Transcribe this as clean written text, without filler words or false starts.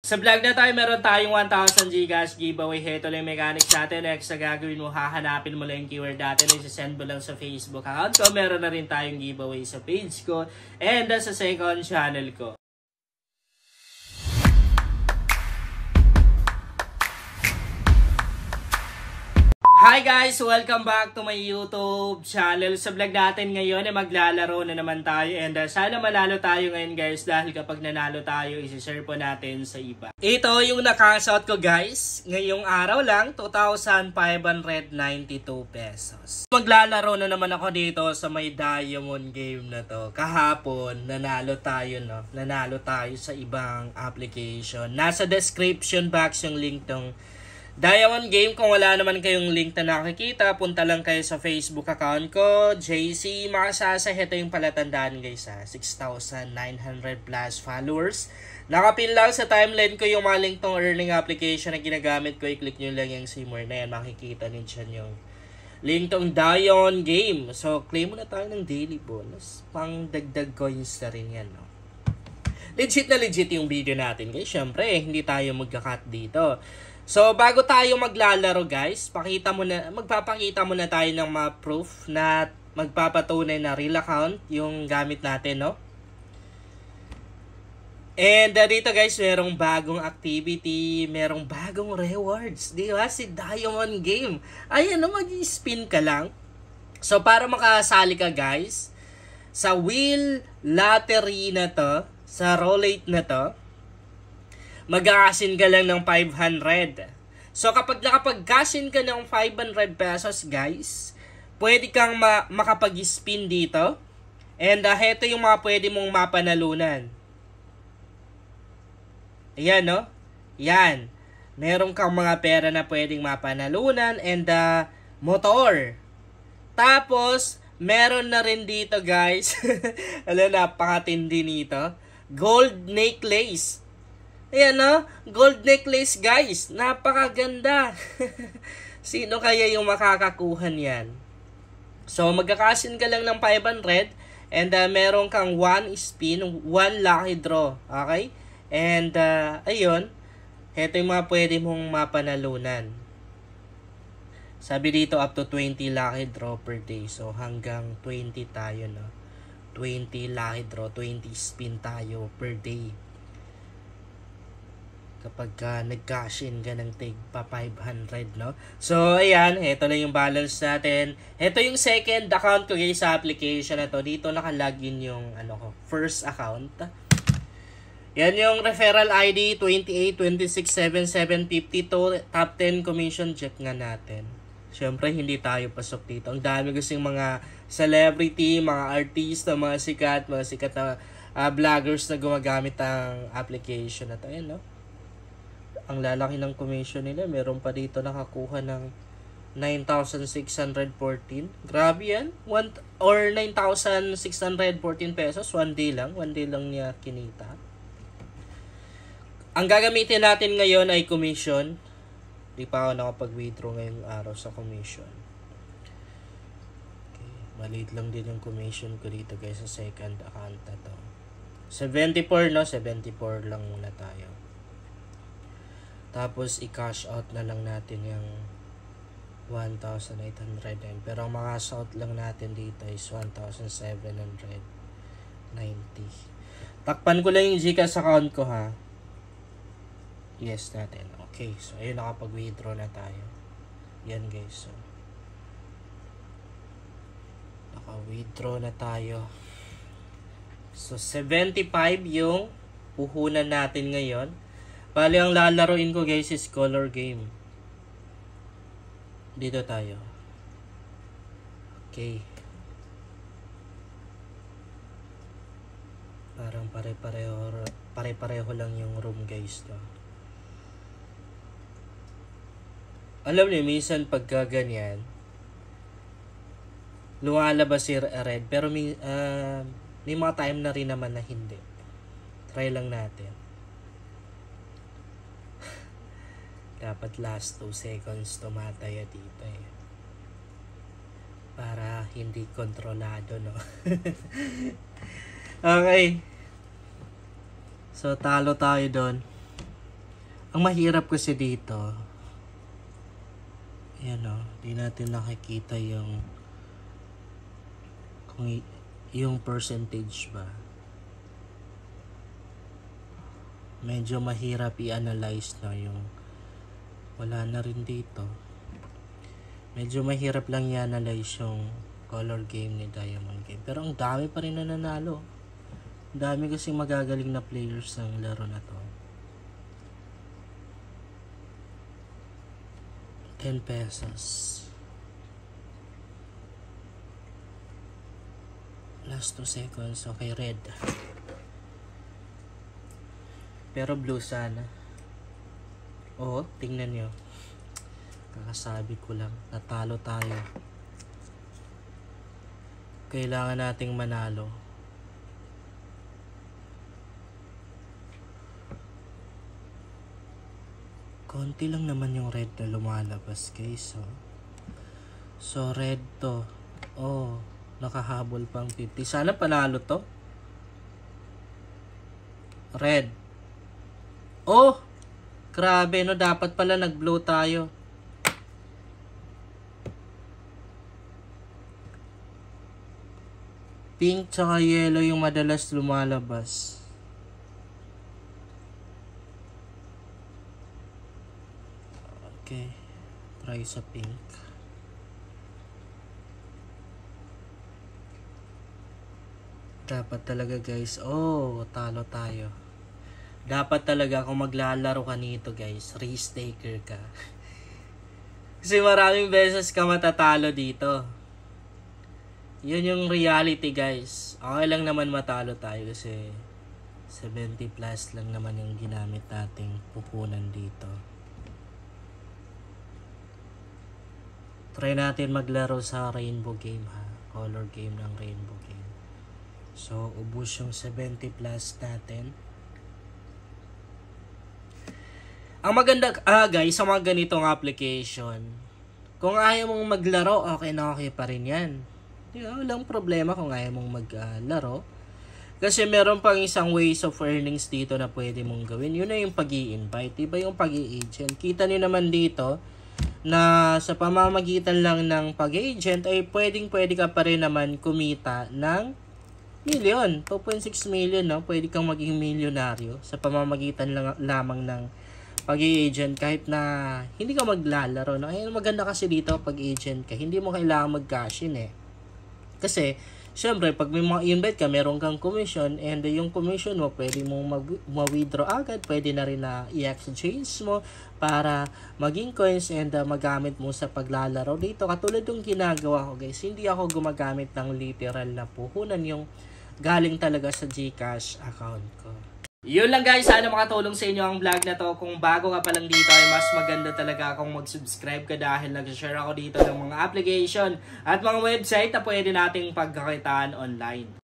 Sa vlog na tayo, meron tayong 1,000 Gcash giveaway. Ito lang yung mechanics natin. Next na gagawin mo, hahanapin mo lang yung keyword natin. Isasend mo lang sa Facebook account ko. Meron na rin tayong giveaway sa page ko and sa second channel ko. Hi guys! Welcome back to my YouTube channel. Sa vlog natin ngayon ay maglalaro na naman tayo and sana malalo tayo ngayon guys dahil kapag nanalo tayo isi-share po natin sa iba. Ito yung nakashout ko guys. Ngayong araw lang 2,592 pesos. Maglalaro na naman ako dito sa may diamond game na to. Kahapon nanalo tayo no. Nanalo tayo sa ibang application. Nasa description box yung link tong Diamond Game. Kung wala naman kayong link na nakikita, punta lang kayo sa Facebook account ko, JC Makasasa. Ito yung palatandaan guys ha, 6,900 plus followers. Nakapin lang sa timeline ko yung mga link tong earning application na ginagamit ko. I-click nyo lang yung Seymour na yan, makikita din dyan yung link tong Diamond Game. So, claim muna tayo ng daily bonus. Pang dagdag coins na rin yan, no? Legit na legit yung video natin guys. Syempre, hindi tayo magka-cut dito. So, bago tayo maglalaro guys, magpapakita muna tayo ng mga proof na magpapatunay na real account yung gamit natin, no? And dito guys, merong bagong activity, merong bagong rewards, di ba? Si Diamond Game. Ayan, no, mag-spin ka lang. So, para makasali ka guys, sa wheel lottery na to, sa roulette na to, mag-a-cash-in ka lang ng 500. So, kapag nakapag-cash-in ka ng 500 pesos, guys, pwede kang makapag-spin dito. And heto yung mga pwede mong mapanalunan. Ayan, no? Yan. Meron kang mga pera na pwedeng mapanalunan and motor. Tapos, meron na rin dito, guys. Alam, napakatindi nito. Gold necklace. Ayan no, gold necklace guys, napakaganda. Sino kaya yung makakakuha niyan? So magkakasin ka lang ng 500 and meron kang 1 spin, 1 lucky draw, okay? And ayun, heto yung mga pwede mong mapanalunan. Sabi dito up to 20 lucky draw per day, so hanggang 20 tayo no. 20 lucky draw, 20 spin tayo per day. Kapag nag-cash in ka ng tig pa 500, no? So, ayan. Ito lang yung balance natin. Ito yung second account ko guys sa application na to. Dito naka-login yung first account. Yan yung referral ID 28267752. Top 10 commission check nga natin. Siyempre, hindi tayo pasok dito. Ang dami kasing mga celebrity, mga artista, mga sikat na vloggers na gumagamit ang application na to. Ayan, no? Ang lalaki ng commission nila. Meron pa dito nakakuha ng 9,614. Grabe yan. 9,614 pesos. One day lang niya kinita. Ang gagamitin natin ngayon ay commission. Di pa ako nakapag-withdraw ngayong araw sa commission. Okay. Maliit lang din yung commission ko dito guys sa second account na to. 74 no? 74 lang muna tayo. Tapos, i-cash out na lang natin yung 1,800. Pero ang mga out lang natin dito is 1,790. Takpan ko lang yung Gcash account ko ha. Yes natin. Okay. So, ayun, nakapag-withdraw na tayo. Yan guys. So, naka-withdraw na tayo. So, 75 yung puhunan natin ngayon. Bali, ang lalaroin ko guys is color game. Dito tayo. Okay. Parang pare-pareho lang yung room guys to. Alam niyo, minsan pagka ganyan, lumalabas si red. Pero may mga time na rin naman na hindi. Try lang natin. Dapat last 2 seconds tumataya dito eh. Para hindi kontrolado, no? Okay. So, talo tayo doon. Ang mahirap kasi dito, yan o, di natin nakikita yung yung percentage ba. Medyo mahirap i-analyze na yung wala na rin dito. Medyo mahirap lang i-analyze yung color game ni Diamond Game. Pero ang dami pa rin na nanalo. Ang dami kasing magagaling na players ng laro na to. 10 pesos. Last 2 seconds. Okay, red. Pero blue sana. Oo, tingnan nyo. Kakasabi ko lang. Natalo tayo. Kailangan nating manalo. Konti lang naman yung red na lumalabas, guys. So red to. Oh, nakahabol pang 50. Sana panalo to. Red. Oh! Grabe, no? Dapat pala nag-blow tayo. Pink tsaka yellow yung madalas lumalabas. Okay. Try sa pink. Dapat talaga, guys. Oh, talo tayo. Dapat talaga kung maglalaro ka nito, guys, risk taker ka. Kasi maraming beses ka matatalo dito. Yun yung reality, guys. Okay lang naman matalo tayo kasi 70 plus lang naman yung ginamit nating pupunan dito. Try natin maglaro sa rainbow game, ha. Color game ng rainbow game. So, ubus yung 70 plus natin. Ang maganda, guys, sa mga ganitong application, kung ayaw mong maglaro, okay na okay pa rin yan. Walang problema kung ayaw mong maglaro. Kasi meron pang isang ways of earnings dito na pwede mong gawin. Yun na yung pag-i-invite. Diba yung pag-i-agent? Kita niyo naman dito na sa pamamagitan lang ng pag-i-agent ay pwede ka pa rin naman kumita ng million. 2.6 million, no? Pwede kang maging milyonaryo sa pamamagitan lamang ng pag-i-agent kahit na hindi ka maglalaro, no? Ayun, maganda kasi dito pag agent ka, hindi mo kailangan mag-cash in kasi syempre pag may mga invite ka, meron kang commission, and yung commission mo pwede mong ma-withdraw agad, pwede na rin na i-exchange mo para maging coins and magamit mo sa paglalaro dito. Katulad yung ginagawa ko, guys, hindi ako gumagamit ng literal na puhunan, yung galing talaga sa GCash account ko. Yun lang, guys, sana makatulong sa inyo ang vlog na to. Kung bago ka pa lang dito ay mas maganda talaga kung mag-subscribe ka dahil nag-share ako dito ng mga application at mga website na pwede nating pagkakitaan online.